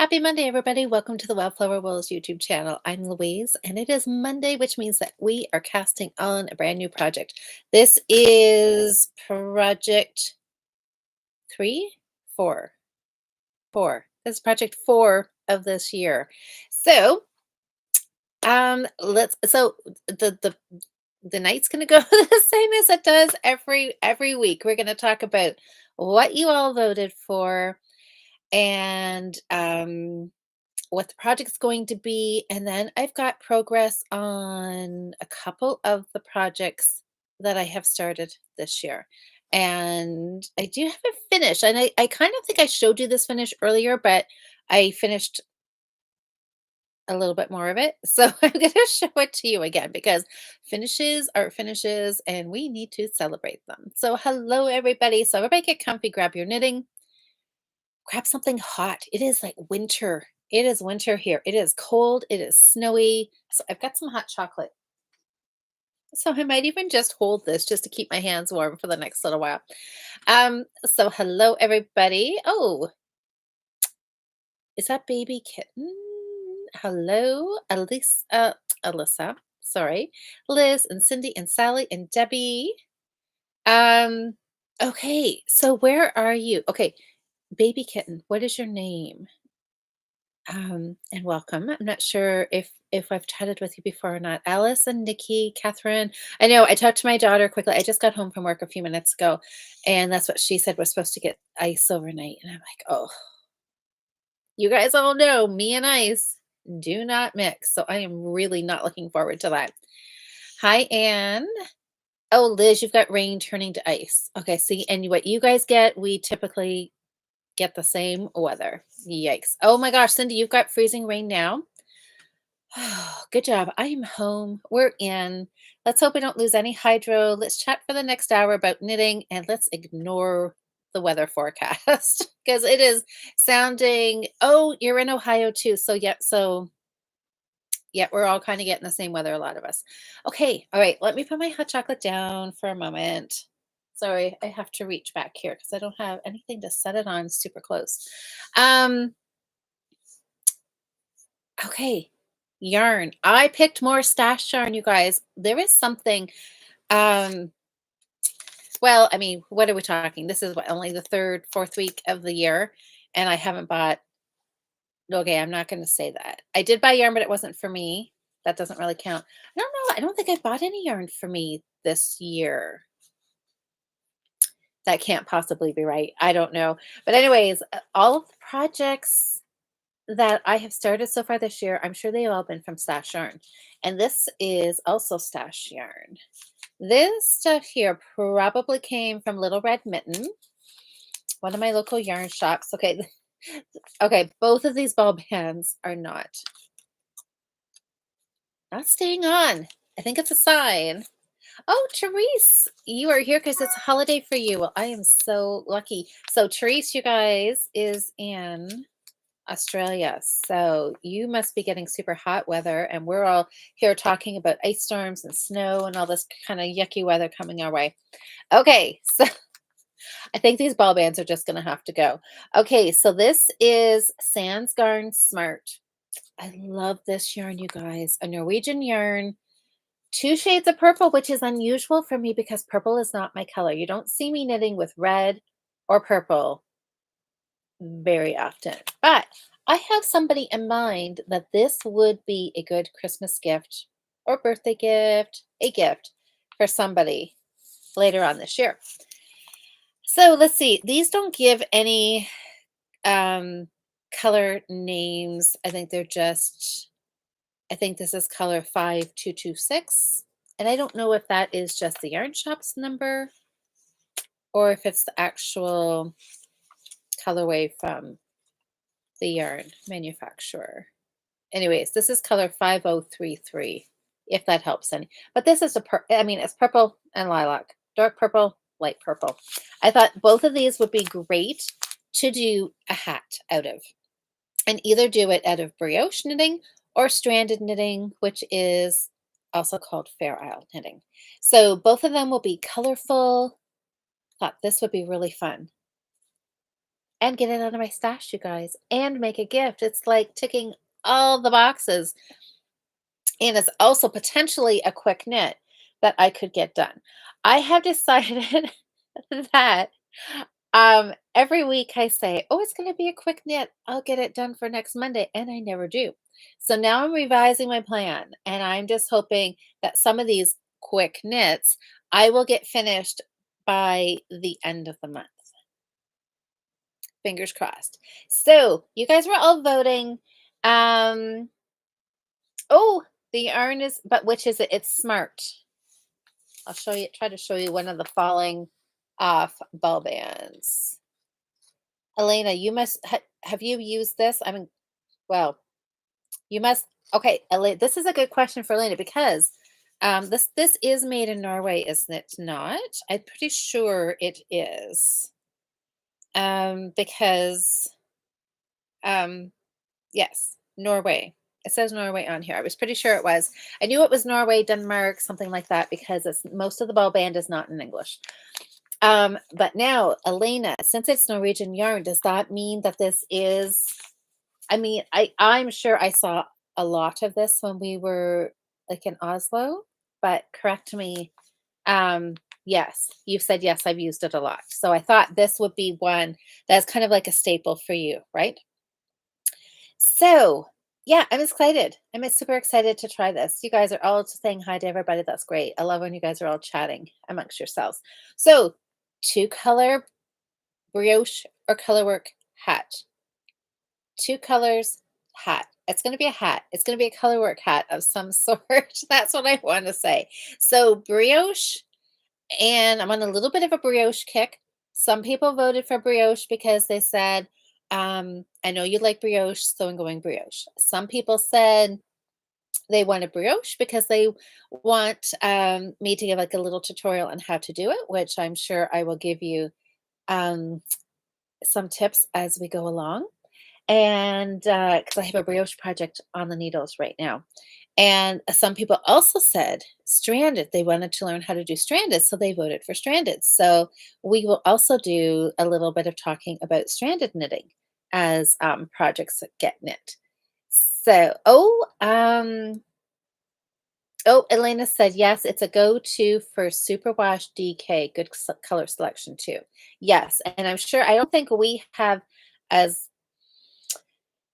Happy Monday, everybody. Welcome to the Wildflower Wills YouTube channel. I'm Louise, and it is Monday, which means that we are casting on a brand new project. This is project three, four. This is project 4 of this year. So, the night's gonna go the same as it does every week. We're gonna talk about what you all voted for and what the project's going to be. And then I've got progress on a couple of the projects that I have started this year. And I do have a finish. And I kind of think I showed you this finish earlier, but I finished a little bit more of it. So I'm going to show it to you again because finishes are finishes and we need to celebrate them. So, hello, everybody. So, everybody get comfy, grab your knitting, grab something hot. It is like winter. It is winter here. It is cold. It is snowy. So I've got some hot chocolate. So I might even just hold this just to keep my hands warm for the next little while. So hello everybody. Oh, is that baby kitten? Hello, Alyssa. Sorry. Liz and Cindy and Sally and Debbie. Um, okay, so where are you? Okay, baby kitten, what is your name? And welcome. I'm not sure if I've chatted with you before or not. Alice and Nikki, Catherine. I know I talked to my daughter quickly. I just got home from work a few minutes ago, and that's what she said. We're supposed to get ice overnight. And I'm like, oh, you guys all know me and ice do not mix. So I am really not looking forward to that. Hi, Anne. Oh, Liz, you've got rain turning to ice. Okay, see, and what you guys get, we typically get the same weather. Yikes. Oh my gosh, Cindy, you've got freezing rain now. Oh, good job. I am home. We're in. Let's hope we don't lose any hydro. Let's chat for the next hour about knitting and let's ignore the weather forecast because it is sounding. Oh, you're in Ohio too. So we're all kind of getting the same weather, a lot of us. Okay. All right. Let me put my hot chocolate down for a moment. Sorry, I have to reach back here because I don't have anything to set it on super close. Um, okay. Yarn. I picked more stash yarn, you guys. There is something. Um, well, I mean, what are we talking? This is what, only the third, fourth week of the year, and I haven't bought. Okay, I'm not going to say that. I did buy yarn, but it wasn't for me. That doesn't really count. I don't know. I don't think I bought any yarn for me this year. That can't possibly be right. I don't know. But anyways, all of the projects that I have started so far this year, I'm sure they've all been from Stash Yarn. And this is also Stash Yarn. This stuff here probably came from Little Red Mitten, one of my local yarn shops. Okay, okay, both of these ball bands are not staying on. I think it's a sign. Oh, Therese, you are here because it's a holiday for you. Well, I am so lucky. So Therese, you guys, is in Australia. So you must be getting super hot weather, and we're all here talking about ice storms and snow and all this kind of yucky weather coming our way. Okay, so I think these ball bands are just going to have to go. Okay, so this is Sans Garn Smart. I love this yarn, you guys. A Norwegian yarn, 2 shades of purple, which is unusual for me because purple is not my color. You don't see me knitting with red or purple very often. But I have somebody in mind that this would be a good Christmas gift or birthday gift, a gift for somebody later on this year. So let's see. These don't give any color names. I think they're just, I think this is color 5226. And I don't know if that is just the yarn shop's number or if it's the actual colorway from the yarn manufacturer. Anyways, this is color 5033, if that helps any. But this is I mean, it's purple and lilac, dark purple, light purple. I thought both of these would be great to do a hat out of. And either do it out of brioche knitting or stranded knitting, which is also called Fair Isle knitting. So both of them will be colorful. Thought this would be really fun. and get it out of my stash, you guys, and make a gift. It's like ticking all the boxes. And it's also potentially a quick knit that I could get done. I have decided that every week I say, "Oh, it's going to be a quick knit. I'll get it done for next Monday," and I never do. So now I'm revising my plan, and I'm just hoping that some of these quick knits I will get finished by the end of the month. Fingers crossed. So you guys were all voting. Um, oh, the yarn is, but which is it? It's smart. I'll show you, try to show you one of the falling off ball bands. Elena, you must have you used this? I mean, well, you must. Okay, Elena, this is a good question for Elena because this is made in Norway, isn't it? Not? I'm pretty sure it is. Because yes, Norway. It says Norway on here. I was pretty sure it was. I knew it was Norway, Denmark, something like that, because it's most of the ball band is not in English. But now, Elena, since it's Norwegian yarn, does that mean that this is? I mean, I'm sure I saw a lot of this when we were like in Oslo, but correct me. Yes, you've said yes, I've used it a lot. So I thought this would be one that's kind of like a staple for you, right? So, yeah, I'm excited. I'm super excited to try this. You guys are all saying hi to everybody. That's great. I love when you guys are all chatting amongst yourselves. So, two color brioche or colorwork hat. Two colors hat. It's going to be a hat. It's going to be a colorwork hat of some sort. That's what I want to say. So, brioche, and I'm on a little bit of a brioche kick. Some people voted for brioche because they said, I know you like brioche, so I'm going brioche. Some people said they wanted brioche because they want me to give like a little tutorial on how to do it, which I'm sure I will give you um, some tips as we go along. And because I have a brioche project on the needles right now. And some people also said stranded. They wanted to learn how to do stranded, so they voted for stranded. So we will also do a little bit of talking about stranded knitting as projects that get knit. So, oh, Elena said yes. It's a go-to for superwash DK. Good color selection too. Yes, and I'm sure. I don't think we have as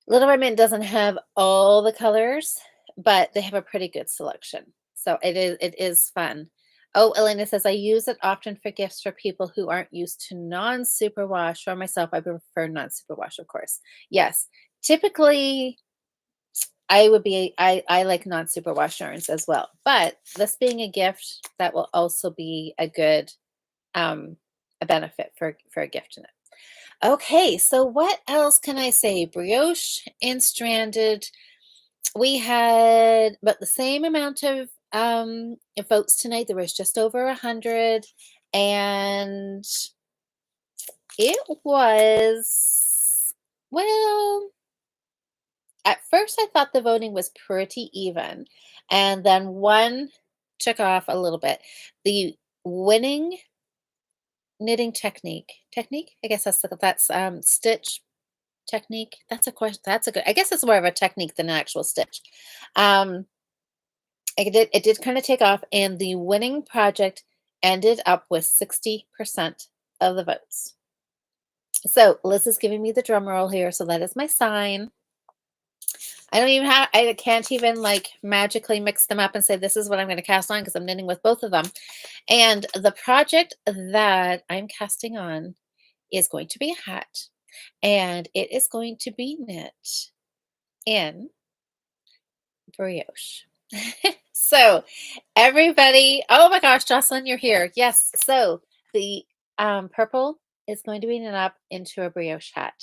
Little Mermaid doesn't have all the colors, but they have a pretty good selection. So it is fun. Oh, Elena says, I use it often for gifts for people who aren't used to non-superwash. For myself, I prefer non-superwash, of course. Yes. Typically, I like non-superwash yarns as well. But this being a gift, that will also be a good a benefit for a gift in it. Okay, so what else can I say? Brioche and stranded. We had about the same amount of votes tonight. There was just over 100, and it was, well, at first I thought the voting was pretty even, and then one took off a little bit. The winning knitting technique, I guess that's stitch technique. That's a question. That's a good. I guess it's more of a technique than an actual stitch. Um, it did kind of take off, and the winning project ended up with 60% of the votes. So Liz is giving me the drum roll here, so that is my sign. I can't even like magically mix them up and say this is what I'm going to cast on because I'm knitting with both of them. And the project that I'm casting on is going to be a hat, and it is going to be knit in brioche. So everybody, oh my gosh, Jocelyn, you're here. Yes. So the purple is going to be knit up into a brioche hat.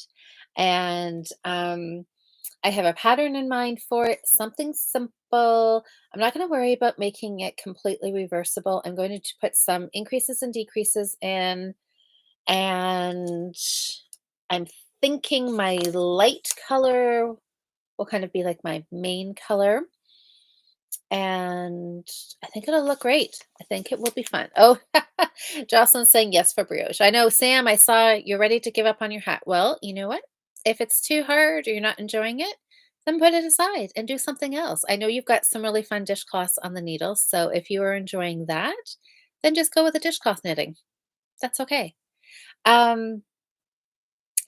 And I have a pattern in mind for it, something simple. I'm not going to worry about making it completely reversible. I'm going to put some increases and decreases in, and I'm thinking my light color will kind of be like my main color. and I think it'll look great. I think it will be fun. Oh, Jocelyn's saying yes for brioche. I know, Sam, I saw you're ready to give up on your hat. Well, you know what? If it's too hard or you're not enjoying it, then put it aside and do something else. I know you've got some really fun dishcloths on the needles. So if you are enjoying that, then just go with the dishcloth knitting. That's okay. Um,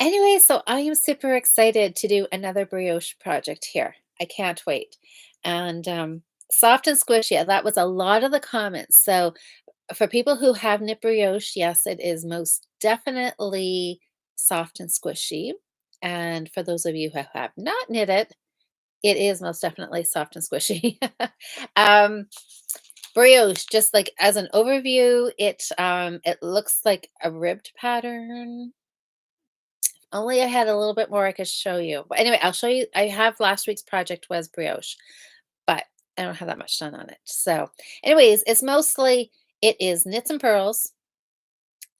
Anyway, so I am super excited to do another brioche project here. I can't wait. And soft and squishy, that was a lot of the comments. So for people who have knit brioche, yes, it is most definitely soft and squishy. And for those of you who have not knit it, it is most definitely soft and squishy. um, Brioche, just like as an overview, it looks like a ribbed pattern. Only I had a little bit more I could show you. But anyway, I'll show you. I have last week's project was brioche, but I don't have that much done on it. So, anyways, it is knits and pearls,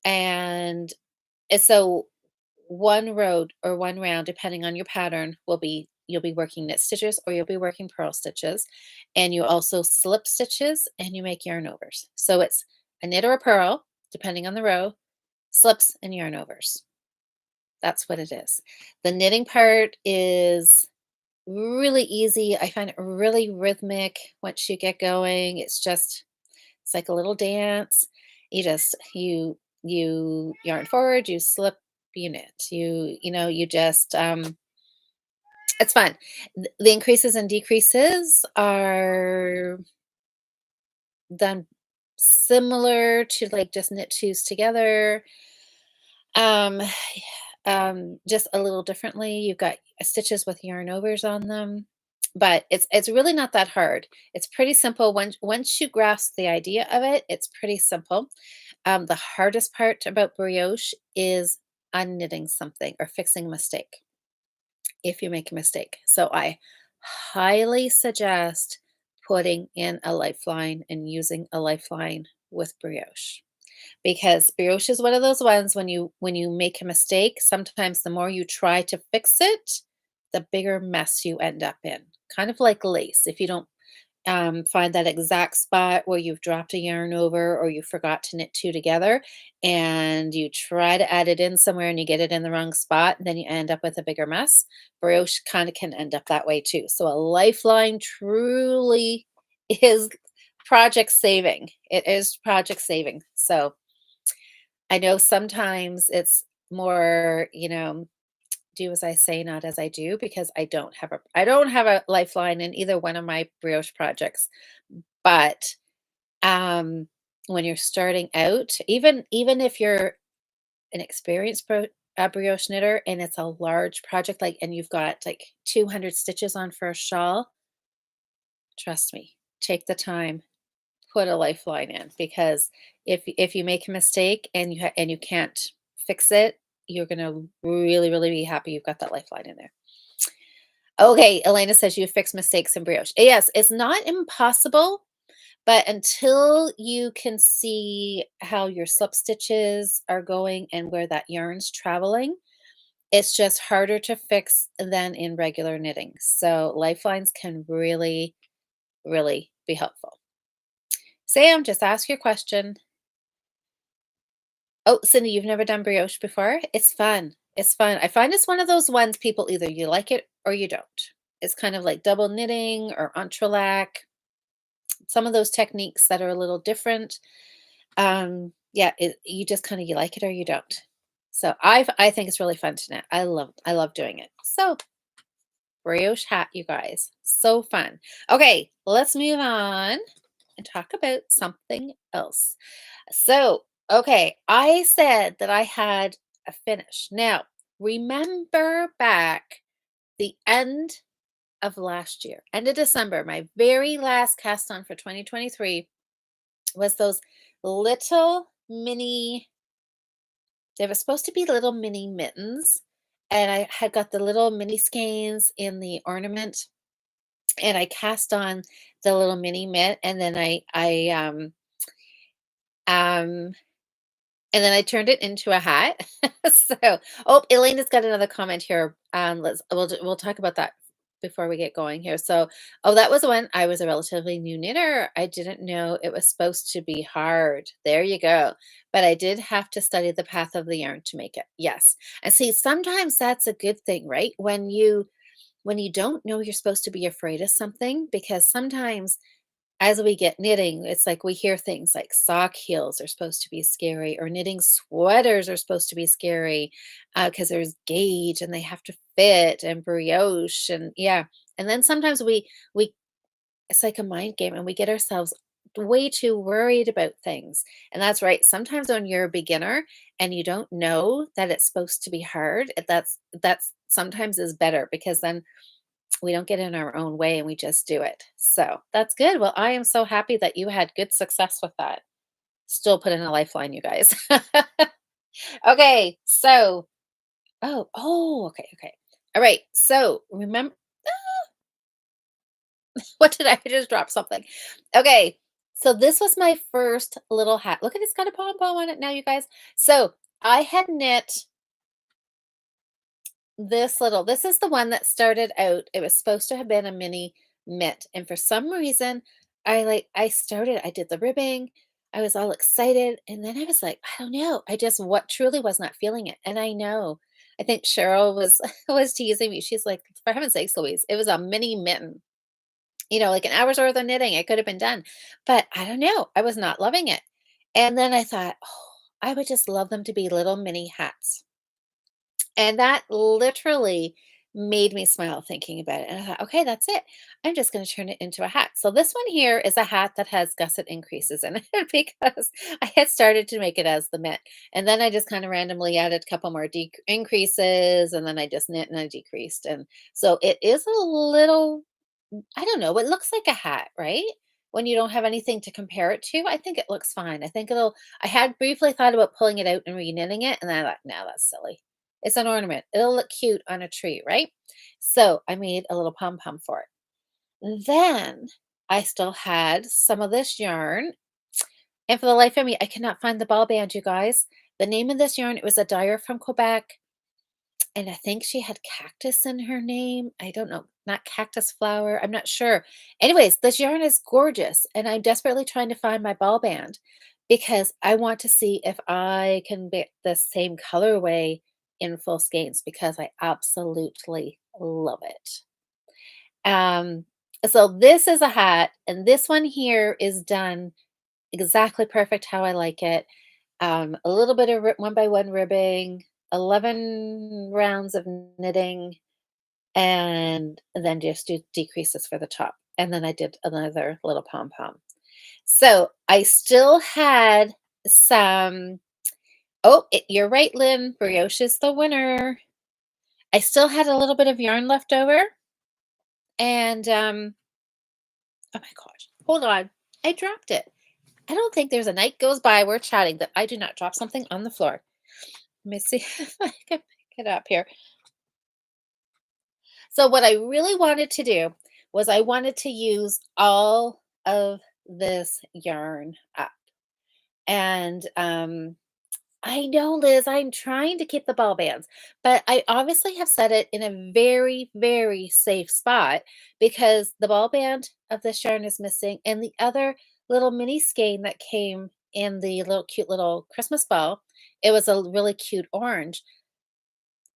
and so one row or one round, depending on your pattern, will be you'll be working knit stitches or you'll be working purl stitches, and you also slip stitches and you make yarn overs. So it's a knit or a purl, depending on the row, slips and yarn overs. That's what it is. The knitting part is really easy. I find it really rhythmic once you get going. It's like a little dance. You yarn forward, you slip, you knit. You just it's fun. The increases and decreases are done similar to like just knit twos together. Um, just a little differently. You've got stitches with yarn overs on them, but it's really not that hard. It's pretty simple. Once you grasp the idea of it, it's pretty simple. The hardest part about brioche is unknitting something or fixing a mistake if you make a mistake. So I highly suggest putting in a lifeline and using a lifeline with brioche because brioche is one of those ones when you make a mistake, sometimes the more you try to fix it, the bigger mess you end up in. Kind of like lace. If you don't find that exact spot where you've dropped a yarn over or you forgot to knit two together and you try to add it in somewhere and you get it in the wrong spot, then you end up with a bigger mess. Brioche kind of can end up that way too. So a lifeline truly is project saving. It is project saving. So I know sometimes it's more, do as I say, not as I do, because I don't have a lifeline in either one of my brioche projects. But when you're starting out, even if you're an experienced brioche knitter and it's a large project, like, and you've got like 200 stitches on for a shawl, trust me, take the time, put a lifeline in because if you make a mistake and you can't fix it, you're gonna really, really be happy you've got that lifeline in there. Okay, Elena says you fix mistakes in brioche. Yes, it's not impossible, but until you can see how your slip stitches are going and where that yarn's traveling, it's just harder to fix than in regular knitting. So lifelines can really, really be helpful. Sam, just ask your question. Oh, Cindy, you've never done brioche before? It's fun. It's fun. I find it's one of those ones people either you like it or you don't. It's kind of like double knitting or entrelac, some of those techniques that are a little different. Yeah, you just kind of you like it or you don't. So I think it's really fun to knit. I love doing it. So brioche hat, you guys, so fun. Okay, let's move on and talk about something else. So, okay, I said that I had a finish. Now, remember back the end of last year, end of December, my very last cast on for 2023 was those little mini, they were supposed to be little mini mittens. And I had got the little mini skeins in the ornament and I cast on the little mini mitt and then um and then I turned it into a hat. So, oh, Elena's got another comment here. We'll talk about that before we get going here. So, oh, that was when I was a relatively new knitter. I didn't know it was supposed to be hard. There you go. But I did have to study the path of the yarn to make it. Yes. And see, sometimes that's a good thing, right? When you don't know you're supposed to be afraid of something, because sometimes as we get knitting, it's like we hear things like sock heels are supposed to be scary, or knitting sweaters are supposed to be scary because there's gauge and they have to fit, and brioche, and yeah. And then sometimes we it's like a mind game, and we get ourselves way too worried about things. And that's right. Sometimes when you're a beginner and you don't know that it's supposed to be hard, that's sometimes is better, because then we don't get in our own way and we just do it. So that's good. Well, I am so happy that you had good success with that. Still put in a lifeline, you guys. Okay. So, okay, okay. All right. So remember, what did I just drop something? Okay. So this was my first little hat. Look at it's got a pom-pom on it now, you guys. So I had knit this is the one that started out, it was supposed to have been a mini mitt, and for some reason, I did the ribbing, I was all excited, and then I was like, I don't know, I just what truly was not feeling it, and I know, I think Cheryl was was teasing me, she's like, "For heaven's sakes, Louise, it was a mini mitten." Like an hour's worth of knitting, it could have been done, but I don't know, I was not loving it, and then I thought, "Oh, I would just love them to be little mini hats." And that literally made me smile thinking about it. And I thought, okay, that's it. I'm just going to turn it into a hat. So this one here is a hat that has gusset increases in it because I had started to make it as the mitt. And then I just kind of randomly added a couple more increases, and then I just knit and I decreased. And so it is a little, I don't know, it looks like a hat, right? When you don't have anything to compare it to, I think it looks fine. I had briefly thought about pulling it out and reknitting it, and then I thought, no, that's silly. It's an ornament. It'll look cute on a tree, right? So I made a little pom pom for it. Then I still had some of this yarn, and for the life of me, I cannot find the ball band, you guys. The name of this yarn, it was a dyer from Quebec, and I think she had cactus in her name. I don't know, not cactus flower. I'm not sure. Anyways, this yarn is gorgeous, and I'm desperately trying to find my ball band because I want to see if I can get the same colorway in full skeins because I absolutely love it. Um, so this is a hat, and this one here is done exactly perfect how I like it. A little bit of one by one ribbing, 11 rounds of knitting, and then just do decreases for the top. And then I did another little pom pom. So I still had some. Oh, you're right, Lynn. Brioche is the winner. I still had a little bit of yarn left over, and oh my gosh, hold on, I dropped it. I don't think there's a night goes by we're chatting that I do not drop something on the floor. Let me see if I can pick it up here. So what I really wanted to do was I wanted to use all of this yarn up. And I know, Liz, I'm trying to keep the ball bands, but I obviously have set it in a very, very safe spot because the ball band of this yarn is missing, and the other little mini skein that came in the little cute little Christmas ball, it was a really cute orange.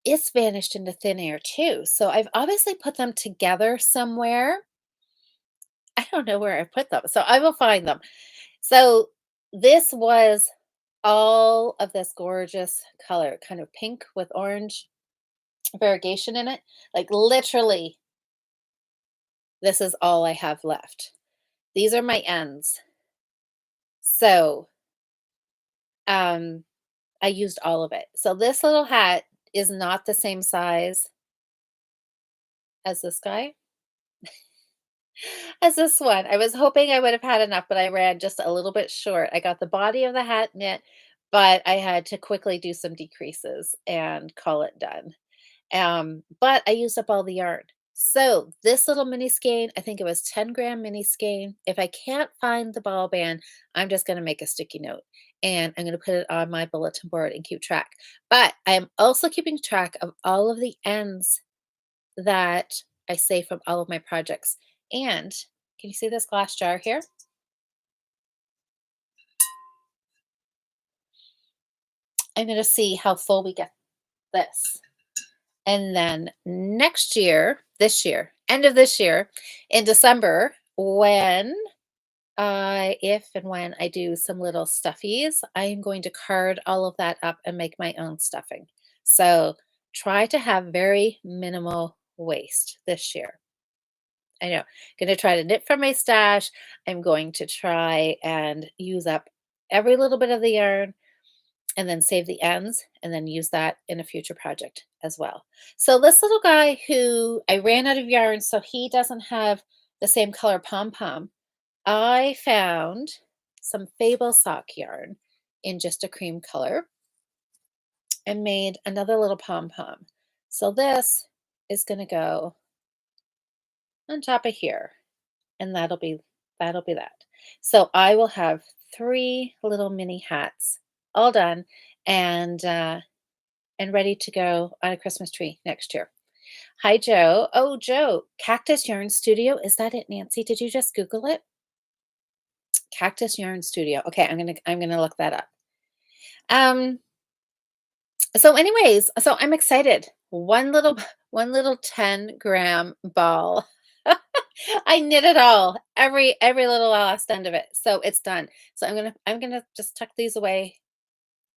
It's vanished into thin air too. So I've obviously put them together somewhere. I don't know where I put them, so I will find them. So this was all of this gorgeous color, kind of pink with orange variegation in it. Like literally, this is all I have left. These are my ends. So um, I used all of it. So this little hat is not the same size as this guy. As this one. I was hoping I would have had enough, but I ran just a little bit short. I got the body of the hat knit, but I had to quickly do some decreases and call it done. But I used up all the yarn. So this little mini skein, I think it was 10-gram mini skein. If I can't find the ball band, I'm just going to make a sticky note and I'm going to put it on my bulletin board and keep track. But I am also keeping track of all of the ends that I save from all of my projects. And can you see this glass jar here? I'm going to see how full we get this. And then next year, this year, end of this year, in December, when if and when I do some little stuffies, I am going to card all of that up and make my own stuffing. So try to have very minimal waste this year. I know. Going to try to knit from my stash. I'm going to try and use up every little bit of the yarn and then save the ends and then use that in a future project as well. So this little guy who I ran out of yarn, so he doesn't have the same color pom pom. I found some Fable sock yarn in just a cream color and made another little pom pom. So this is going to go on top of here, and that'll be that. So I will have three little mini hats all done and ready to go on a Christmas tree next year. Hi, Joe. Oh, Joe, Cactus Yarn Studio. Is that it, Nancy? Did you just Google it? Cactus Yarn Studio. Okay, I'm gonna look that up. Um, so anyways, so I'm excited. One little 10-gram ball. I knit it all, every little last end of it. So it's done. So I'm gonna just tuck these away,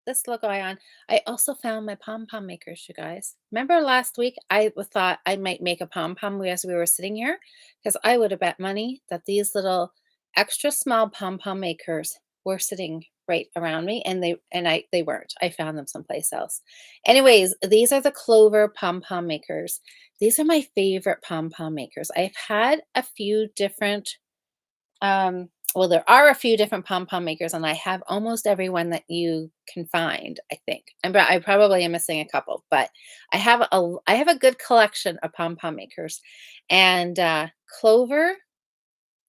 this little guy on. I also found my pom pom makers, you guys. Remember last week thought I might make a pom pom as we were sitting here? Because I would have bet money that these little extra small pom pom makers were sitting right around me, and they weren't. I found them someplace else. Anyways, these are the Clover pom pom makers. These are my favorite pom pom makers. I've had a few different well, there are a few different pom-pom makers, and I have almost every one that you can find, I think. I probably am missing a couple, but I have a good collection of pom-pom makers. And Clover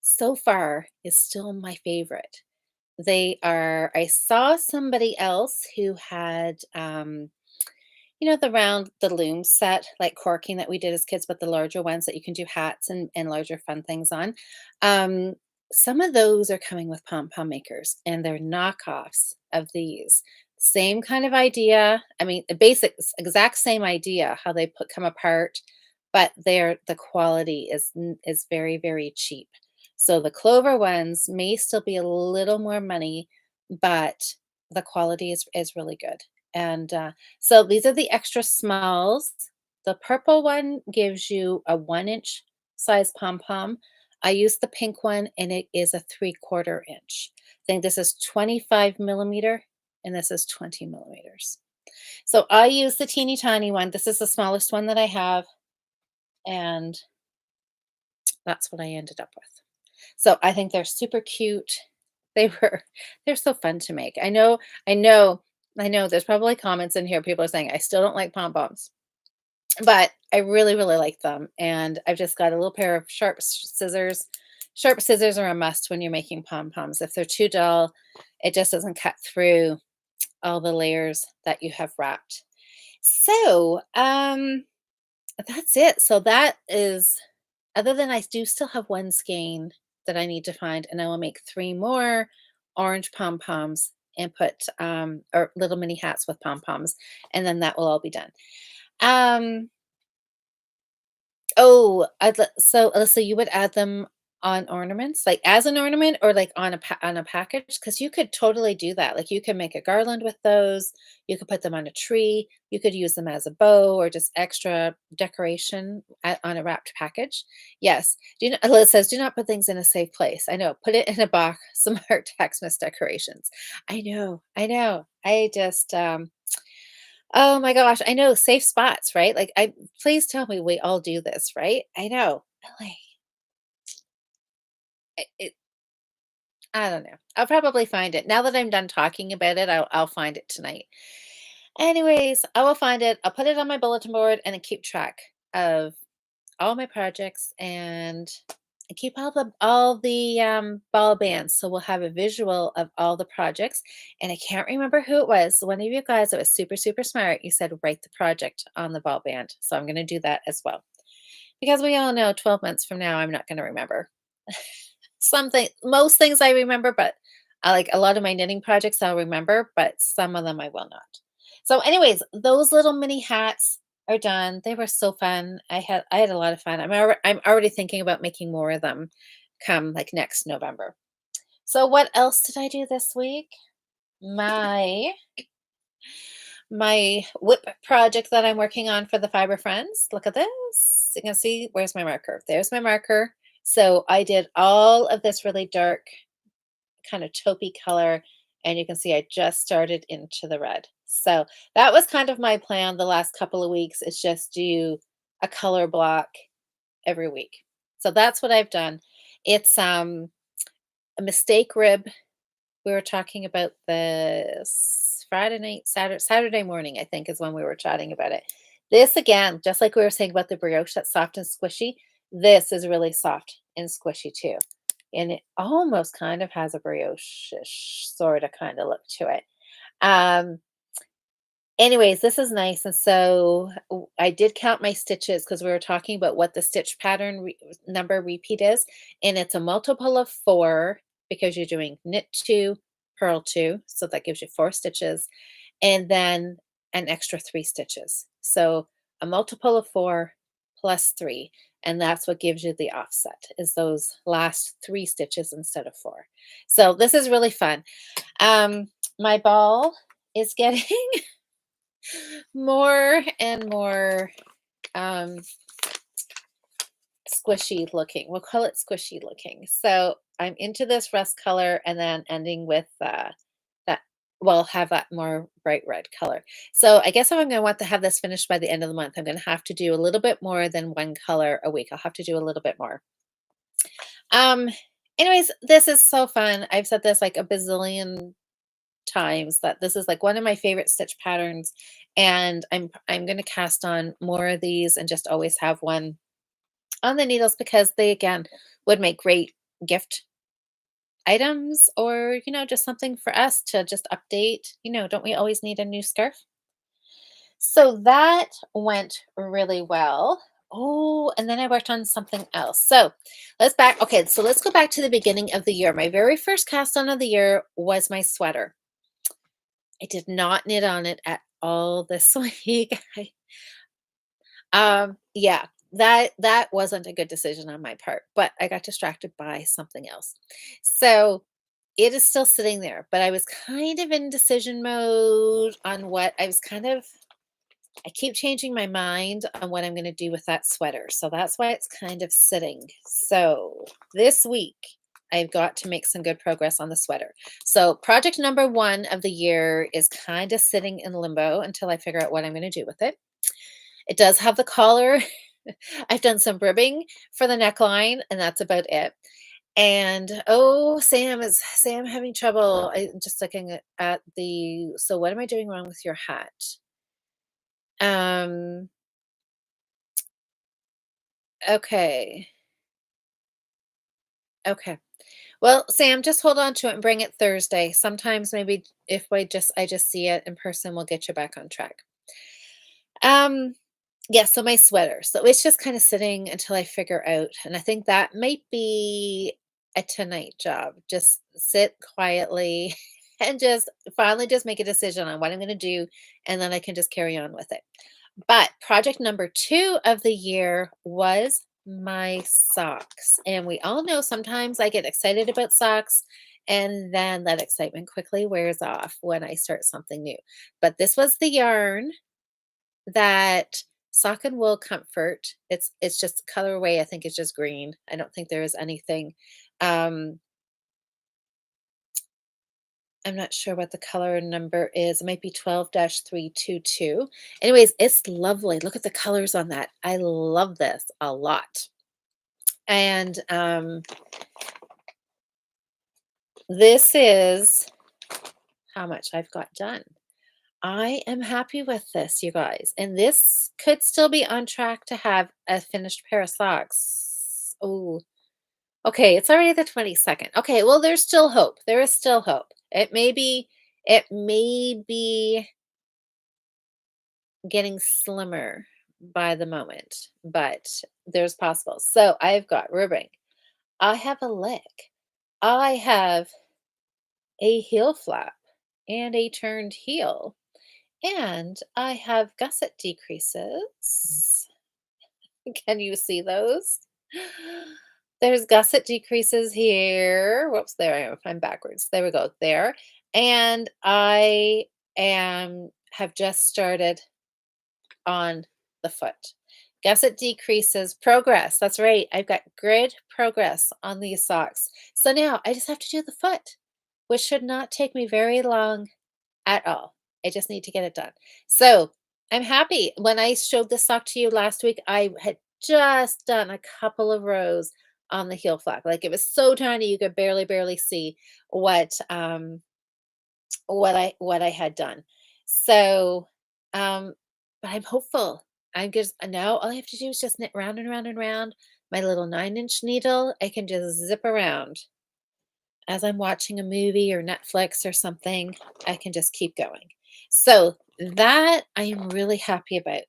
so far is still my favorite. I saw somebody else who had the loom set, like corking that we did as kids, but the larger ones that you can do hats and larger fun things on. Um, some of those are coming with pom pom makers, and they're knockoffs of these. Same kind of idea. I mean, the basic, exact same idea how they come apart, but the quality is very very cheap. So the Clover ones may still be a little more money, but the quality is really good. And so these are the extra smalls. The purple one gives you a 1 inch size pom pom. I use the pink one and it is a 3/4 inch. I think this is 25 millimeter and this is 20 millimeters. So I use the teeny tiny one. This is the smallest one that I have. And that's what I ended up with. So I think they're super cute. They were they're so fun to make. I know, I know there's probably comments in here. People are saying I still don't like pom-poms, but I really, really like them. And I've just got a little pair of sharp scissors. Sharp scissors are a must when you're making pom-poms. If they're too dull, it just doesn't cut through all the layers that you have wrapped. So that's it. So that is other than I do still have one skein that I need to find, and I will make 3 more orange pom-poms and put, or little mini hats with pom-poms, and then that will all be done. Um, Oh, so, Alyssa, you would add them on ornaments, like, as an ornament or, like, on a package? Because you could totally do that, like, you can make a garland with those, you could put them on a tree, you could use them as a bow or just extra decoration on a wrapped package. Yes. Do not Alyssa says, "Do not put things in a safe place." I know, put it in a box, some art Xmas decorations. I know, I know. I just, oh my gosh, I know, safe spots, right? Like, please tell me we all do this, right? I know. Like, it I don't know. I'll probably find it. Now that I'm done talking about it, I'll find it tonight. Anyways, I will find it. I'll put it on my bulletin board and keep track of all my projects and I keep all the ball bands. So we'll have a visual of all the projects. And I can't remember who it was. One of you guys that was super, super smart. You said write the project on the ball band. So I'm going to do that as well. because we all know 12 months from now, I'm not gonna remember. Most things I remember, but I like a lot of my knitting projects I'll remember, but some of them I will not. So anyways, those little mini hats are done. They were so fun. I had a lot of fun. I'm already thinking about making more of them come like next November. So what else did I do this week? My my whip project that I'm working on for the Fiber Friends. Look at this. You can see where's my marker? There's my marker. So I did all of this really dark kind of taupey color, and you can see I just started into the red. So that was kind of my plan the last couple of weeks is just do a color block every week. So that's what I've done. It's a mistake rib. We were talking about this Friday night, Saturday morning, I think is when we were chatting about it. This again, just like we were saying about the brioche that's soft and squishy, this is really soft and squishy too. And it almost kind of has a brioche-ish sort of kind of look to it. Um, Anyways, this is nice, and so I did count my stitches because we were talking about what the stitch pattern number repeat is, and it's a multiple of 4 because you're doing knit 2, purl 2, so that gives you 4 stitches, and then an extra 3 stitches. So a multiple of 4 plus 3, and that's what gives you the offset, is those last 3 stitches instead of 4. So this is really fun. My ball is getting more and more um, squishy looking. We'll call it squishy looking. So I'm into this rust color and then ending with that, well, have that more bright red color. So I guess if I'm going to want to have this finished by the end of the month, I'm going to have to do a little bit more than one color a week. I'll have to do a little bit more. Um, Anyways, this is so fun. I've said this like a bazillion times that this is like one of my favorite stitch patterns, and I'm going to cast on more of these and just always have one on the needles because they again would make great gift items, or just something for us to just update. Don't we always need a new scarf? So that went really well. Oh, and then I worked on something else. So let's go back to the beginning of the year. My very first cast on of the year was my sweater. I did not knit on it at all this week. Yeah, that wasn't a good decision on my part, but I got distracted by something else. So it is still sitting there, but I was kind of in decision mode on what I was kind of I keep changing my mind on what I'm going to do with that sweater. So that's why it's kind of sitting. So this week, I've got to make some good progress on the sweater. So project number 1 of the year is kind of sitting in limbo until I figure out what I'm going to do with it. It does have the collar. I've done some ribbing for the neckline, and that's about it. And oh, Sam having trouble. I'm just looking at the. So what am I doing wrong with your hat? Um, okay. Okay. Well, Sam, just hold on to it and bring it Thursday. Sometimes maybe if I just see it in person, we'll get you back on track. Um, yeah, so my sweater. So it's just kind of sitting until I figure out, and I think that might be a tonight job. Just sit quietly and just finally just make a decision on what I'm going to do, and then I can just carry on with it. But project number 2 of the year was my socks. And we all know sometimes I get excited about socks and then that excitement quickly wears off when I start something new. But this was the yarn that Sock and Wool Comfort. It's just colorway. I think it's just green. I don't think there is anything. Um, I'm not sure what the color number is. It might be 12-322. Anyways, it's lovely. Look at the colors on that. I love this a lot. And this is how much I've got done. I am happy with this, you guys. And this could still be on track to have a finished pair of socks. Oh, okay. It's already the 22nd. Okay, well, there's still hope. There is still hope. It may be getting slimmer, by the moment, but there's possible. So I've got ribbing. I have a lick. I have a heel flap and a turned heel. And I have gusset decreases. Can you see those? There's gusset decreases here. Whoops, there I am. I'm backwards. There we go. There. And I am have just started on the foot. Gusset decreases progress. That's right. I've got grid progress on these socks. So now I just have to do the foot, which should not take me very long at all. I just need to get it done. So I'm happy. When I showed this sock to you last week, I had just done a couple of rows on the heel flap. Like it was so tiny you could barely see what I had done. So but I'm hopeful. I'm just now all I have to do is just knit round and round and round. My little 9-inch needle, I can just zip around as I'm watching a movie or Netflix or something, I can just keep going. So that I am really happy about.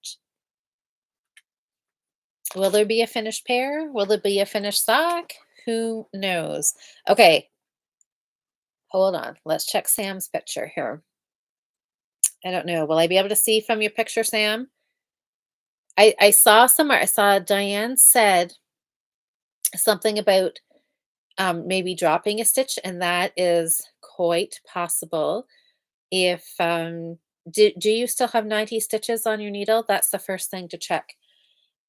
Will there be a finished pair? Will there be a finished sock? Who knows? Okay, hold on. Let's check Sam's picture here. I don't know. Will I be able to see from your picture, Sam? I saw somewhere, I saw Diane said something about maybe dropping a stitch, and that is quite possible. If do you still have 90 stitches on your needle? That's the first thing to check.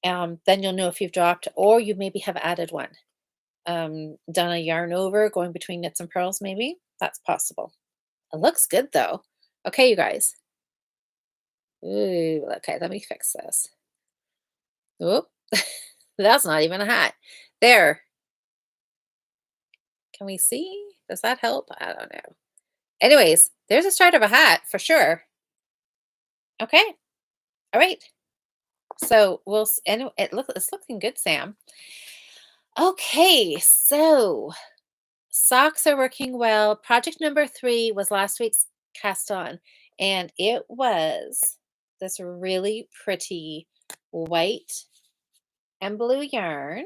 Then you'll know if you've dropped or you maybe have added one. Done a yarn over, going between knits and purls, maybe. That's possible. It looks good though. Okay, you guys. Ooh, okay, let me fix this. Oop, that's not even a hat. There. Can we see? Does that help? I don't know. Anyways, there's a start of a hat for sure. Okay. All right. So and it's looking good, Sam. Okay, so socks are working well. Project number 3 was last week's cast on, and it was this really pretty white and blue yarn.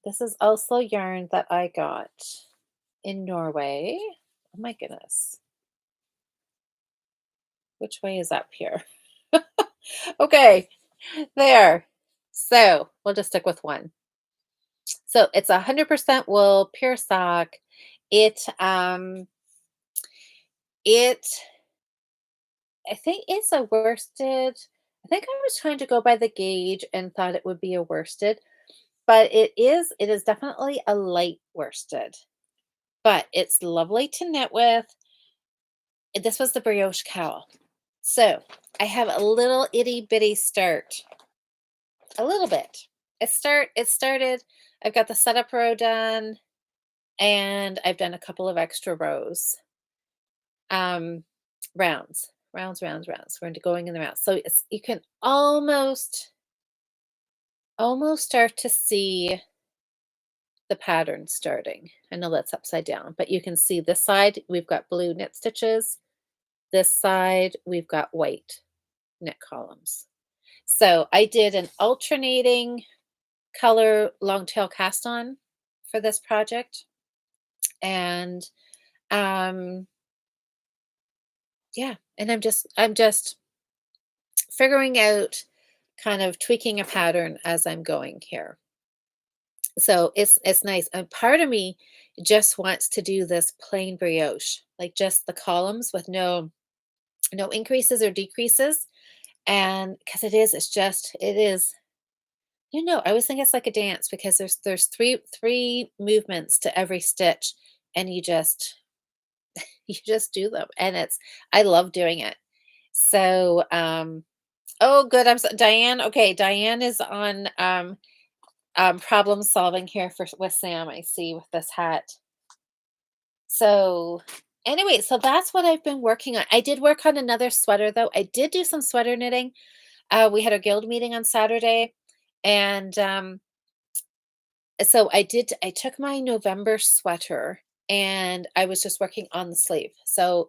This is also yarn that I got in Norway. Oh my goodness. Which way is up here? Okay, there. So we'll just stick with one. So it's 100% wool, pure sock. It I think it's a worsted. I think I was trying to go by the gauge and thought it would be a worsted, but it is definitely a light worsted. But it's lovely to knit with. This was the brioche cowl. So I have a little itty bitty start. A little bit. It started, I've got the setup row done and I've done a couple of extra rows. Um rounds. We're into going in the rounds. So it's you can almost start to see the pattern starting. I know that's upside down, but you can see this side we've got blue knit stitches. This side we've got white knit columns. So I did an alternating color long tail cast on for this project. And um yeah, and I'm just figuring out kind of tweaking a pattern as I'm going here. So it's nice. And part of me just wants to do this plain brioche, like just the columns with no increases or decreases. And because it is, I always think it's like a dance because there's three movements to every stitch, and you just you just do them. And I love doing it. So oh good, Diane. Okay, Diane is on problem solving here for with Sam, I see, with this hat. So anyway, so that's what I've been working on. I did work on another sweater though. I did do some sweater knitting. We had our guild meeting on Saturday, and so I took my November sweater and I was just working on the sleeve. So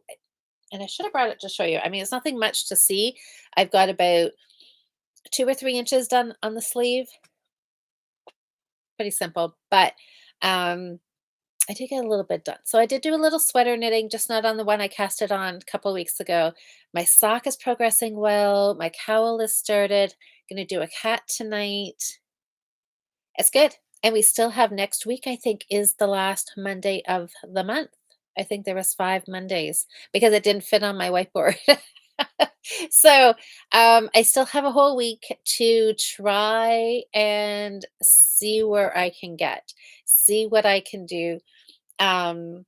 And I should have brought it to show you. I mean, it's nothing much to see. I've got about 2 or 3 inches done on the sleeve. Pretty simple, but, um, I did get a little bit done. So I did do a little sweater knitting, just not on the one I cast it on a couple weeks ago. My sock is progressing well. My cowl is started. Gonna do a cat tonight. It's good. And we still have next week, I think, is the last Monday of the month. I think there was 5 Mondays because it didn't fit on my whiteboard. So, I still have a whole week to try and see where I can get, see what I can do. Um,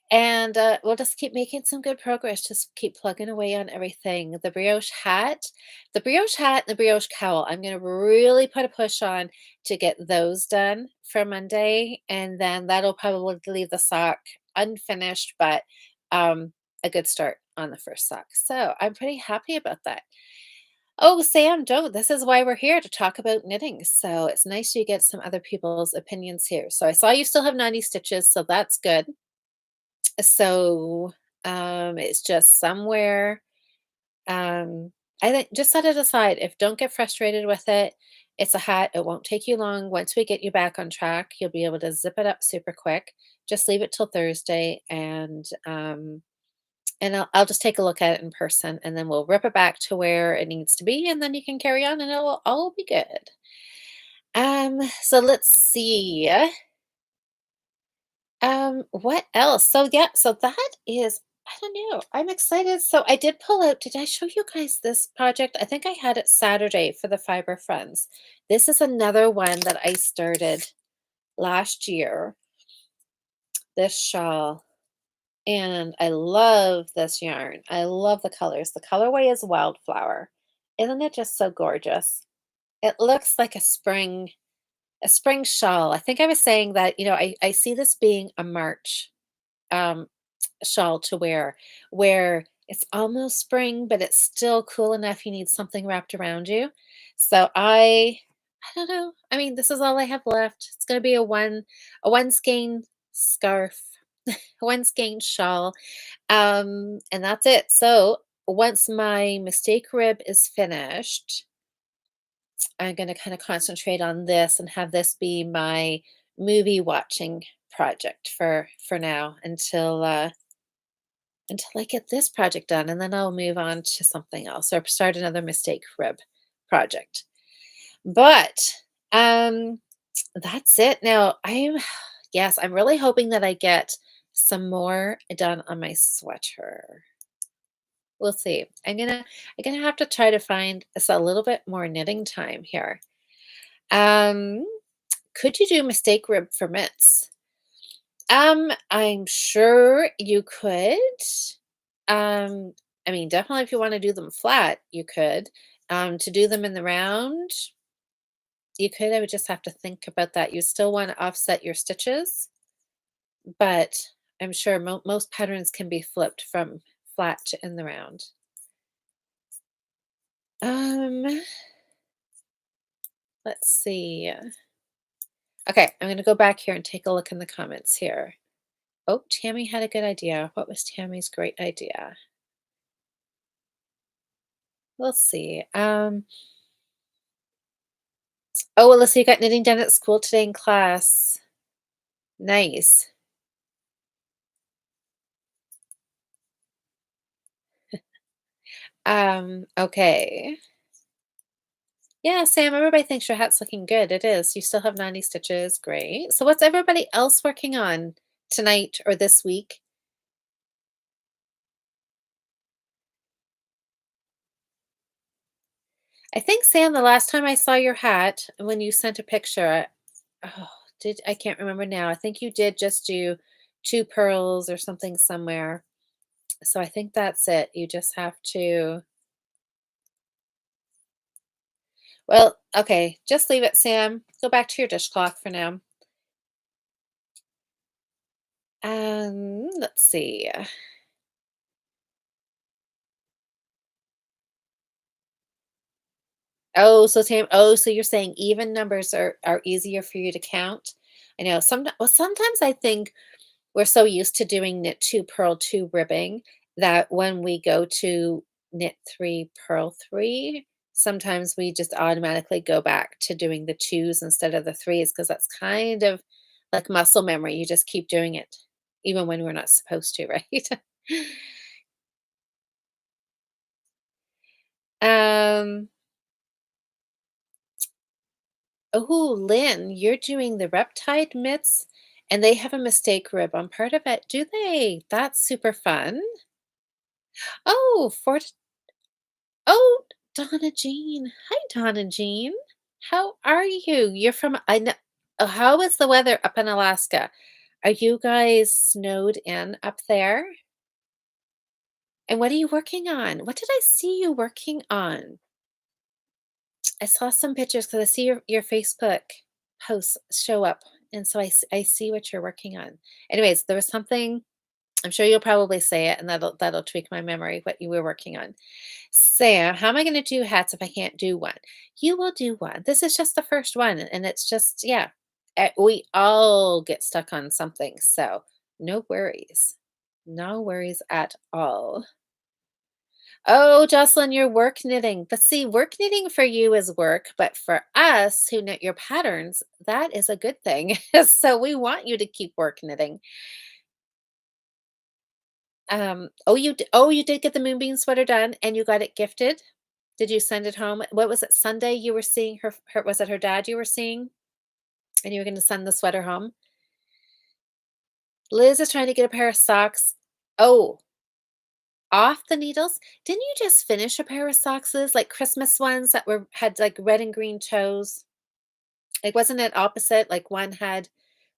and we'll just keep making some good progress. Just keep plugging away on everything. The brioche cowl. I'm going to really put a push on to get those done for Monday, and then that'll probably leave the sock unfinished, but a good start on the first sock. So I'm pretty happy about that. Oh, Sam, don't. This is why we're here to talk about knitting. So it's nice you get some other people's opinions here. So I saw you still have 90 stitches, so that's good. So, it's just somewhere, um, I think just set it aside. If don't get frustrated with it, it's a hat. It won't take you long. Once we get you back on track, you'll be able to zip it up super quick. Just leave it till Thursday and I'll just take a look at it in person and then we'll rip it back to where it needs to be and then you can carry on and it'll all be good. So let's see. What else? So yeah, so that is I don't know. I'm excited. So I did pull out, did I show you guys this project? I think I had it Saturday for the Fiber Friends. This is another one that I started last year, this shawl. And I love this yarn. I love the colors. The colorway is Wildflower. Isn't it just so gorgeous? It looks like a spring shawl. I think I was saying that, I see this being a March um shawl to wear where it's almost spring, but it's still cool enough you need something wrapped around you. So I don't know. I mean, this is all I have left. It's gonna be a one skein scarf, a one skein shawl. And that's it. So once my mistake rib is finished, I'm gonna kind of concentrate on this and have this be my movie watching project for now until I get this project done, and then I'll move on to something else or start another mistake rib project. But um, that's it. Now I'm yes, I'm really hoping that I get some more done on my sweater. We'll see. I'm gonna have to try to find us a little bit more knitting time here. Um, could you do mistake rib for mitts? I'm sure you could. Um, I mean, definitely if you want to do them flat, you could. To do them in the round, you could. I would just have to think about that. You still want to offset your stitches, but I'm sure most patterns can be flipped from flat to in the round. Um, let's see. Okay, I'm going to go back here and take a look in the comments here. Oh, Tammy had a good idea. What was Tammy's great idea? We'll see. Oh, well, let's see. You got knitting done at school today in class. Nice. Okay. Yeah, Sam, everybody thinks your hat's looking good. It is. You still have 90 stitches. Great. So what's everybody else working on tonight or this week? I think, Sam, the last time I saw your hat, when you sent a picture, oh, I can't remember now. I think you did just do two pearls or something somewhere. So I think that's it. You just have to, well, okay, just leave it, Sam. Go back to your dishcloth for now. Let's see. So you're saying even numbers are easier for you to count? I know sometimes I think we're so used to doing knit 2, purl 2 ribbing that when we go to knit 3, purl 3, sometimes we just automatically go back to doing the 2s instead of the 3s because that's kind of like muscle memory. You just keep doing it even when we're not supposed to, right? Um, oh, Lynn, you're doing the Reptide mitts, and they have a mistake rib on part of it, do they? That's super fun. Oh, oh, Donna Jean. Hi, Donna Jean. How are you? You're from I know. How is the weather up in Alaska? Are you guys snowed in up there? And what are you working on? What did I see you working on? I saw some pictures because I see your Facebook posts show up, and so I see what you're working on. Anyways, there was something. I'm sure you'll probably say it, and that'll tweak my memory. What you were working on, Sam? How am I going to do hats if I can't do one? You will do one. This is just the first one, and it's just yeah. We all get stuck on something, so no worries, no worries at all. Oh, Jocelyn, you're work knitting. But see, work knitting for you is work, but for us who knit your patterns, that is a good thing. So we want you to keep work knitting. Oh, you did get the moonbeam sweater done and you got it gifted? Did you send it home? What was it, Sunday you were seeing her was it her dad you were seeing? And you were gonna send the sweater home? Liz is trying to get a pair of socks. Oh, off the needles? Didn't you just finish a pair of socks, Liz? Like Christmas ones that were had like red and green toes? Like, wasn't it opposite? Like, one had,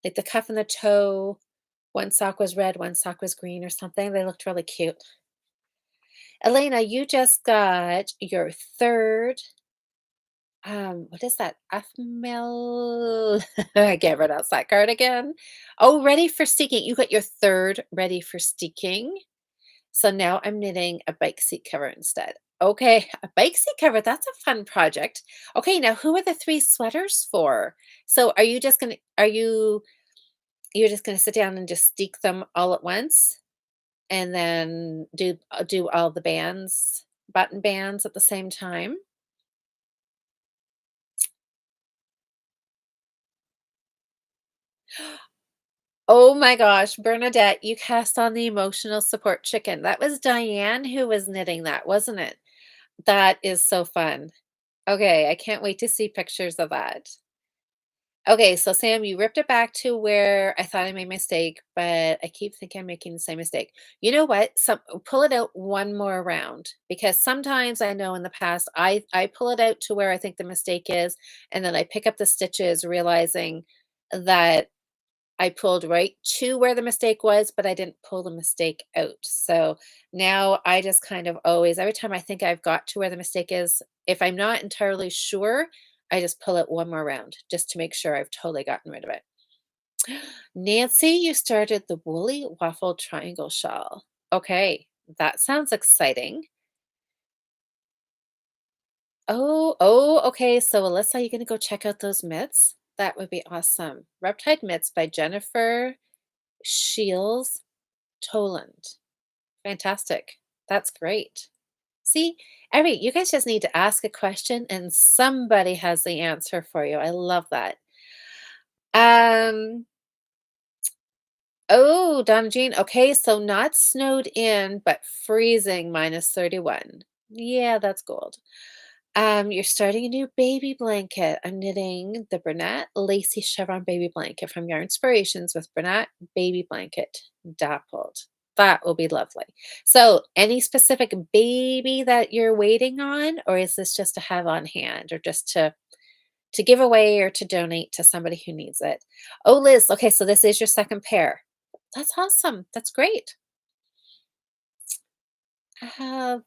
like, the cuff and the toe, one sock was red, one sock was green or something, they looked really cute. Elena, you just got your 3rd, what is that? Athmel I can't pronounce that card again. Oh, ready for steeking. You got your 3rd ready for steeking. So now I'm knitting a bike seat cover instead. Okay, a bike seat cover, that's a fun project. Okay, now who are the 3 sweaters for? So are you just gonna are you're just gonna sit down and just steek them all at once? And then do all the bands, button bands at the same time? Oh my gosh, Bernadette, you cast on the emotional support chicken. That was Diane who was knitting that, wasn't it? That is so fun. Okay, I can't wait to see pictures of that. Okay, so Sam, you ripped it back to where I thought I made a mistake, but I keep thinking I'm making the same mistake. You know what? Pull it out one more round because sometimes I know in the past I pull it out to where I think the mistake is, and then I pick up the stitches, realizing that I pulled right to where the mistake was, but I didn't pull the mistake out. So now I just kind of always, every time I think I've got to where the mistake is, if I'm not entirely sure, I just pull it one more round just to make sure I've totally gotten rid of it. Nancy, you started the woolly waffle triangle shawl. Okay, that sounds exciting. Okay. So Alyssa, you gonna go check out those mitts? That would be awesome. Reptide Mitts by Jennifer Shields Toland. Fantastic. That's great. See, you guys just need to ask a question and somebody has the answer for you. I love that. Um, oh, Donna Jean. Okay, so not snowed in, but freezing -31. Yeah, that's gold. You're starting a new baby blanket. I'm knitting the Bernat Lacy Chevron baby blanket from Yarn Inspirations with Bernat baby blanket dappled. That will be lovely. So, any specific baby that you're waiting on, or is this just to have on hand, or just to give away or to donate to somebody who needs it? Oh, Liz. Okay, so this is your second pair. That's awesome. That's great.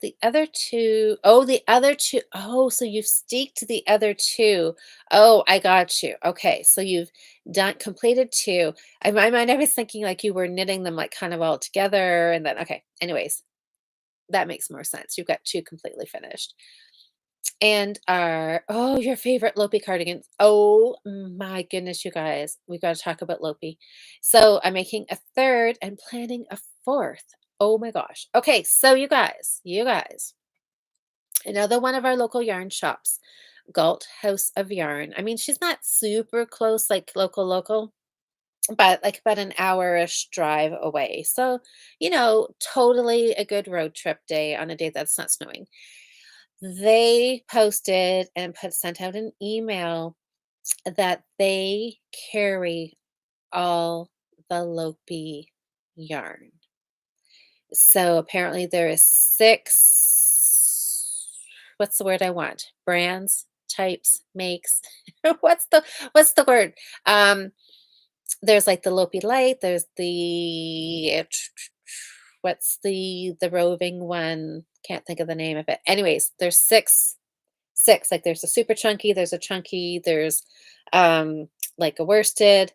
The other 2 oh, the other 2 oh, so you've staked the other 2. Oh, I got you. Okay, so you've done completed 2. In my mind, I was thinking like you were knitting them, like, kind of all together and then okay, anyways, that makes more sense. You've got 2 completely finished. and our oh, your favorite Lopi cardigans. Oh my goodness, you guys, we gotta talk about Lopi. So I'm making a third and planning a fourth. Oh my gosh. Okay, so you guys, another one of our local yarn shops, Galt House of Yarn. I mean, she's not super close, like local, but like about an hour-ish drive away. So, totally a good road trip day on a day that's not snowing. They posted and sent out an email that they carry all the Lopi yarn. So apparently there is 6, what's the word I want? Brands, types, makes. What's the word? Um, there's like the Lopi Light, there's the what's the roving one? Can't think of the name of it. Anyways, there's 6, like there's a super chunky, there's a chunky, there's like a worsted.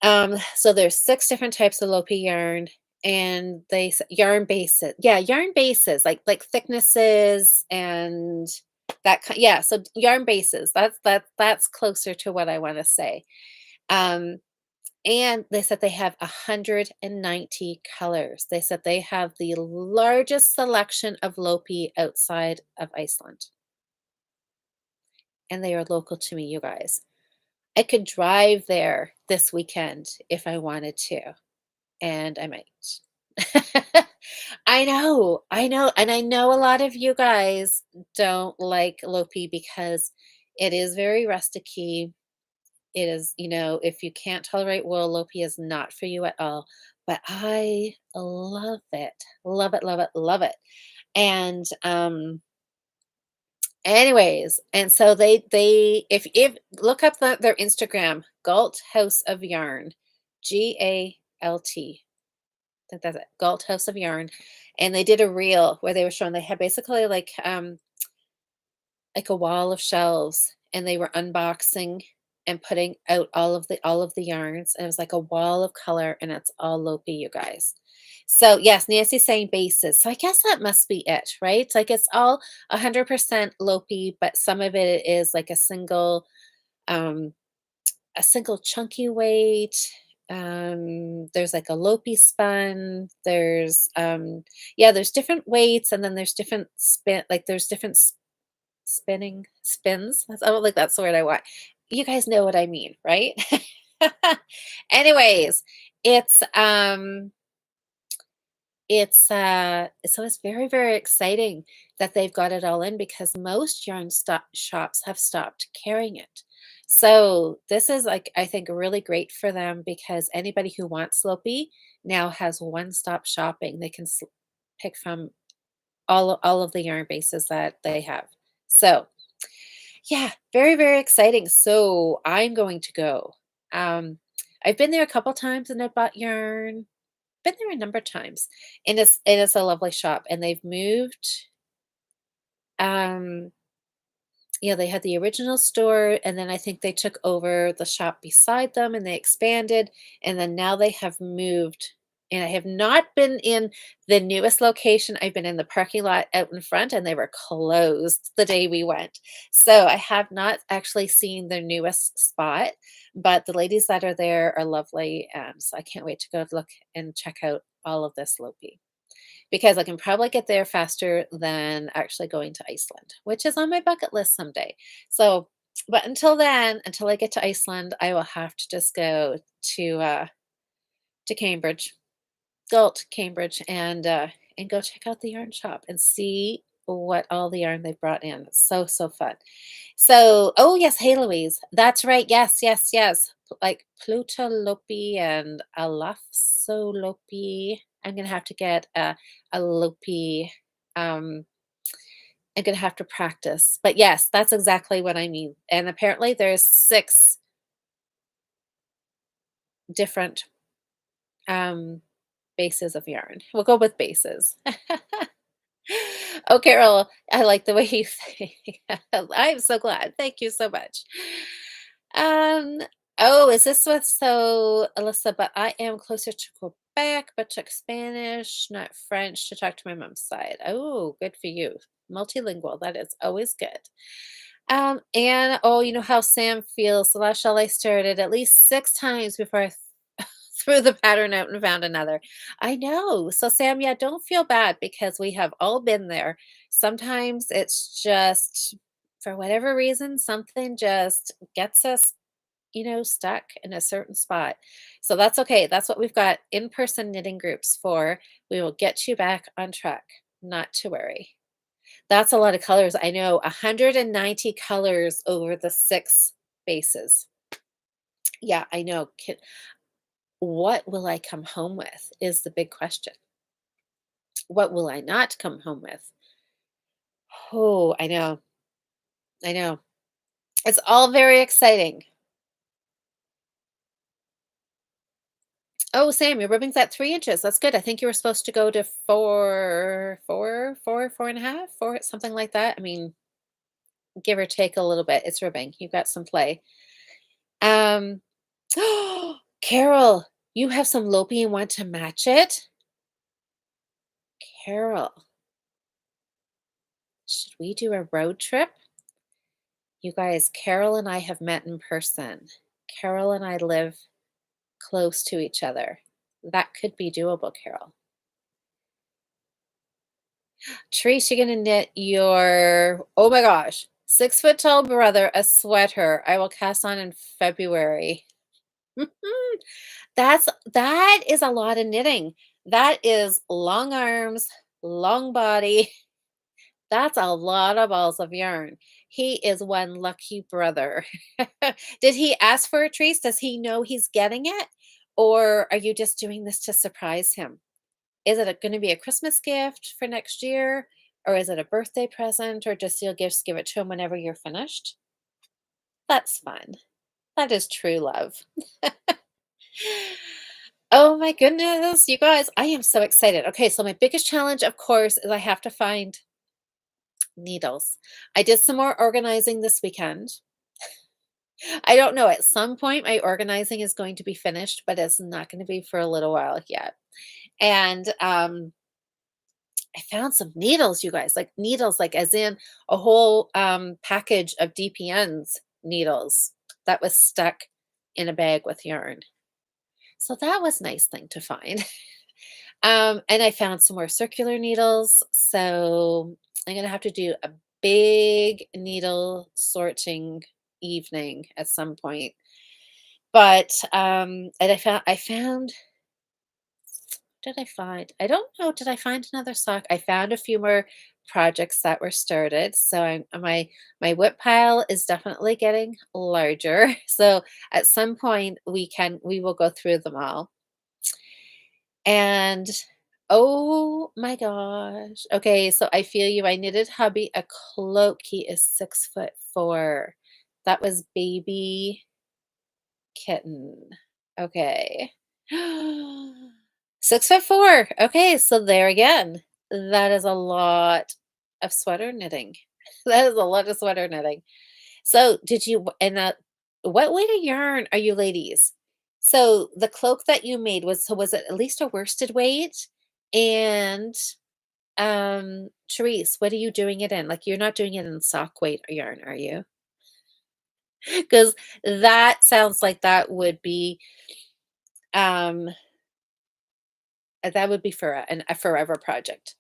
So there's 6 different types of Lopi yarn, and yarn bases. Yeah, yarn bases, like thicknesses and yeah, so yarn bases. That's closer to what I want to say. Um and they said they have 190 colors. They said they have the largest selection of Lopi outside of Iceland, and they are local to me, you guys. I could drive there this weekend if I wanted to, and I might. I know, and I know a lot of you guys don't like Lopi because it is very rusticy. It is, if you can't tolerate wool, Lopi is not for you at all. But I love it. Love it, love it, love it. And anyways, and so they if look up their Instagram, Galt House of Yarn, GALT. I think that's it. Galt House of Yarn. And they did a reel where they were showing they had basically like a wall of shelves, and they were unboxing and putting out all of the yarns, and it was like a wall of color, and it's all Lopi, you guys. So yes, Nancy's saying bases. So I guess that must be it, right? Like it's all 100% Lopi, but some of it is like um a single chunky weight. There's like a Lopi spun. There's different weights, and then there's different there's different spinning spins. I don't think that's the word I want. You guys know what I mean, right? Anyways, it's so it's very, very exciting that they've got it all in because most shops have stopped carrying it. So this is like I think really great for them because anybody who wants Sloppy now has one-stop shopping. They can pick from all of the yarn bases that they have. So yeah, very, very exciting. So I'm going to go. Um, I've been there a couple times and I bought yarn. Been there a number of times, and it's a lovely shop. And they've moved. Um, yeah, they had the original store, and then I think they took over the shop beside them, and they expanded, and then now they have moved. And I have not been in the newest location. I've been in the parking lot out in front, and they were closed the day we went. So I have not actually seen their newest spot, but the ladies that are there are lovely. So I can't wait to go look and check out all of this Lopi because I can probably get there faster than actually going to Iceland, which is on my bucket list someday. So, but until then, until I get to Iceland, I will have to just go to Cambridge, Galt, Cambridge, and go check out the yarn shop and see what all the yarn they brought in. It's so fun. So, oh yes, hey Louise, that's right. Yes, yes, yes. Like Plutalopi and Alafsolopi. I'm gonna have to get a Lopi. Um, I'm gonna have to practice. But yes, that's exactly what I mean. And apparently there's 6 different um bases of yarn. We'll go with bases. Oh, Carol, I like the way you say. I'm so glad. Thank you so much. Um, oh, is this what so Alyssa, but I am closer to Quebec, but took Spanish, not French, to talk to my mom's side. Oh, good for you. multilingual. That is always good. And oh, you know how Sam feels. The last shawl I started at least 6 times before I threw the pattern out and found another. I know. So, Sam, yeah, don't feel bad because we have all been there. Sometimes it's just for whatever reason, something just gets us, stuck in a certain spot. So that's okay. That's what we've got in person knitting groups for. We will get you back on track. Not to worry. That's a lot of colors. I know 190 colors over the 6 bases. Yeah, I know. What will I come home with is the big question. What will I not come home with? Oh, I know. I know. It's all very exciting. Oh, Sam, your ribbon's at 3 inches. That's good. I think you were supposed to go to four and a half, four, something like that. I mean, give or take a little bit. It's ribbing. You've got some play. Um, Carol, you have some Lopi and want to match it? Carol, should we do a road trip? You guys, Carol and I have met in person. Carol and I live close to each other. That could be doable, Carol. Trish, you're gonna knit your, oh my gosh, 6 foot tall brother a sweater I will cast on in February. That is a lot of knitting. That is long arms, long body. That's a lot of balls of yarn. He is one lucky brother. Did he ask for a treat? Does he know he's getting it? Or are you just doing this to surprise him? Is it going to be a Christmas gift for next year? Or is it a birthday present? Or just you'll just give it to him whenever you're finished? That's fun. That is true love. Oh my goodness, you guys, I am so excited. Okay, so my biggest challenge, of course, is I have to find needles. I did some more organizing this weekend. I don't know, at some point, my organizing is going to be finished, but it's not gonna be for a little while yet. And I found some needles, you guys, like needles, like as in a whole package of DPNs needles that was stuck in a bag with yarn. So that was a nice thing to find. And I found some more circular needles. So I'm gonna have to do a big needle sorting evening at some point. But I found did I find? I don't know. Did I find another sock? I found a few more projects that were started. So my whip pile is definitely getting larger. So at some point we will go through them all. And oh my gosh. Okay, so I feel you. I knitted hubby a cloak. He is 6'4". That was baby kitten. Okay. 6'4". Okay, so there again. That is a lot of sweater knitting. That is a lot of sweater knitting. So did you and what weight of yarn are you ladies? So the cloak that you made was it at least a worsted weight? And Therese, what are you doing it in? Like you're not doing it in sock weight yarn, are you? Because that sounds like um that would be for a forever project.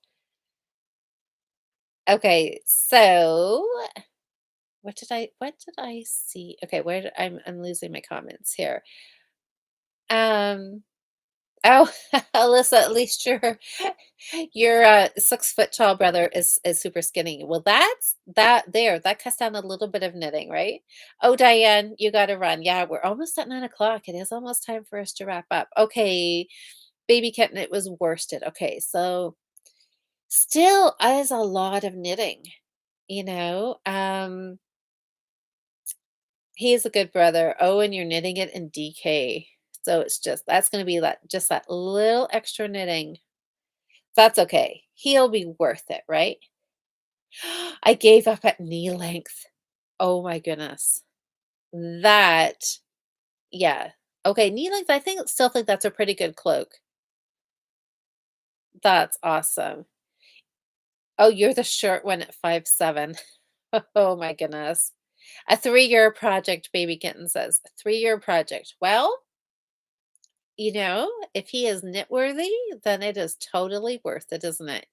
Okay, so what did I see? Okay, I'm losing my comments here. Um Oh, Alyssa, at least your 6 foot tall brother is super skinny. Well, that cuts down a little bit of knitting, right? Oh, Diane, you got to run. Yeah, we're almost at 9 o'clock. It is almost time for us to wrap up. Okay, baby kitten, it was worsted. Okay, so still is a lot of knitting. You know, he is a good brother. Oh, and you're knitting it in DK. So it's just that's going to be that little extra knitting. That's okay. He'll be worth it, right? I gave up at knee length. Oh my goodness. That, yeah. Okay, knee length, I still think that's a pretty good cloak. That's awesome. Oh, you're the short one at 5'7". Oh my goodness. A 3-year project, baby kitten says. A 3-year project. Well, if he is knit-worthy, then it is totally worth it, isn't it?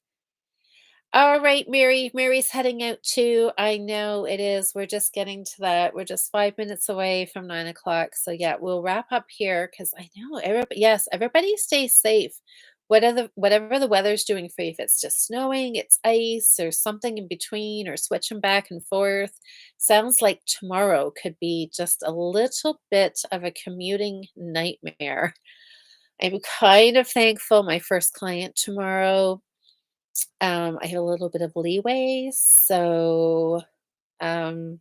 All right, Mary. Mary's heading out too. I know it is. We're just getting to that. We're just 5 minutes away from 9 o'clock. So yeah, we'll wrap up here because I know everybody. Yes, everybody stay safe. Whatever the weather's doing for you, if it's just snowing, it's ice, or something in between, or switching back and forth. Sounds like tomorrow could be just a little bit of a commuting nightmare. I'm kind of thankful. My first client tomorrow, I had a little bit of leeway, so, um,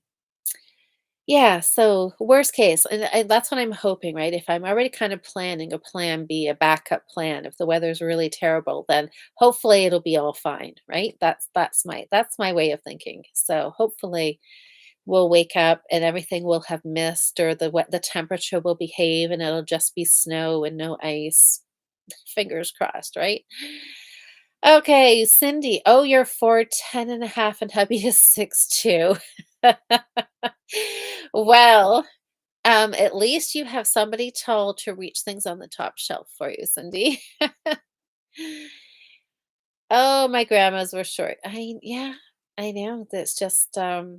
yeah, so worst case, and that's what I'm hoping, right? If I'm already kind of planning a plan B, a backup plan, if the weather's really terrible, then hopefully it'll be all fine, right? That's my way of thinking. So hopefully we'll wake up and everything will have mist, or the temperature will behave and it'll just be snow and no ice. Fingers crossed, right? Okay, Cindy. Oh, you're 4'10" and a half, and hubby is 6'2". Well, at least you have somebody tall to reach things on the top shelf for you, Cindy. Oh, my grandmas were short. Yeah, I know. That's just Oh,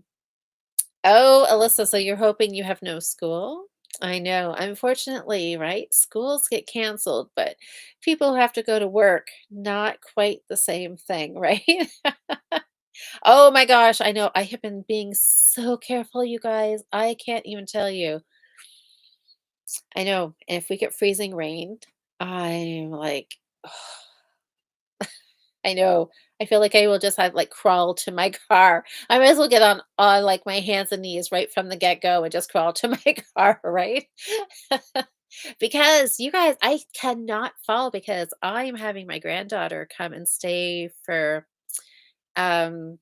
Alyssa, so you're hoping you have no school? I know. Unfortunately, right? Schools get canceled, but people who have to go to work, not quite the same thing, right? Oh my gosh, I know. I have been being so careful, you guys. I can't even tell you. I know. And if we get freezing rain, I'm like, I know. I feel like I will just have like crawl to my car. I might as well get on like my hands and knees right from the get-go and just crawl to my car, right? Because you guys, I cannot fall because I am having my granddaughter come and stay um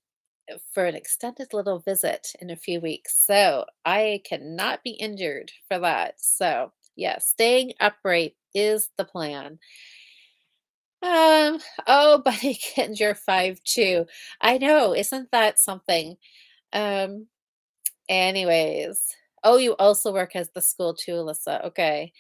for an extended little visit in a few weeks. So I cannot be injured for that. So yeah, staying upright is the plan. Um, oh, Buddy Kittens, you're 5'2". I know, isn't that something? Um, anyways. Oh, you also work as the school too, Alyssa. Okay.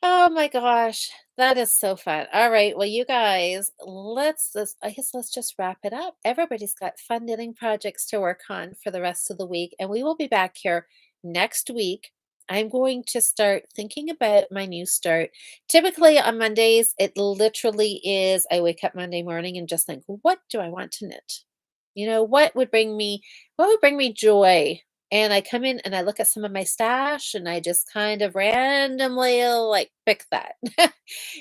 Oh my gosh, that is so fun. All right, well, you guys, I guess let's just wrap it up. Everybody's got fun knitting projects to work on for the rest of the week, and we will be back here next week. I'm going to start thinking about my new start. Typically on Mondays, it literally is I wake up Monday morning and just think, what do I want to knit? What would bring me joy? And I come in and I look at some of my stash and I just kind of randomly like pick that.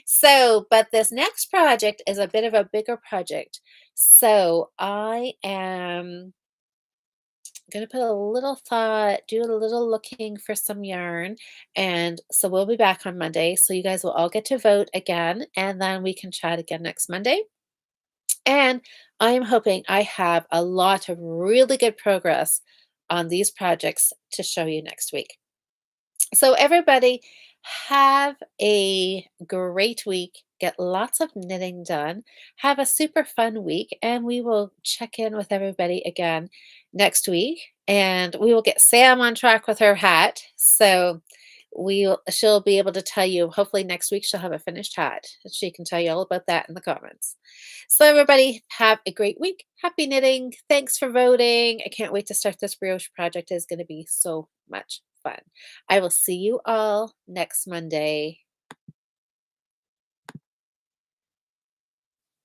So, but this next project is a bit of a bigger project. So I am going to put a little thought, do a little looking for some yarn. And so we'll be back on Monday. So you guys will all get to vote again. And then we can chat again next Monday. And I'm hoping I have a lot of really good progress on these projects to show you next week. So, everybody, have a great week. Get lots of knitting done. Have a super fun week. And we will check in with everybody again next week. And we will get Sam on track with her hat. So, she'll be able to tell you, hopefully, next week she'll have a finished hat. She can tell you all about that in the comments. So, everybody, have a great week. Happy knitting. Thanks for voting. I can't wait to start this brioche project. It's going to be so much fun. I will see you all next Monday.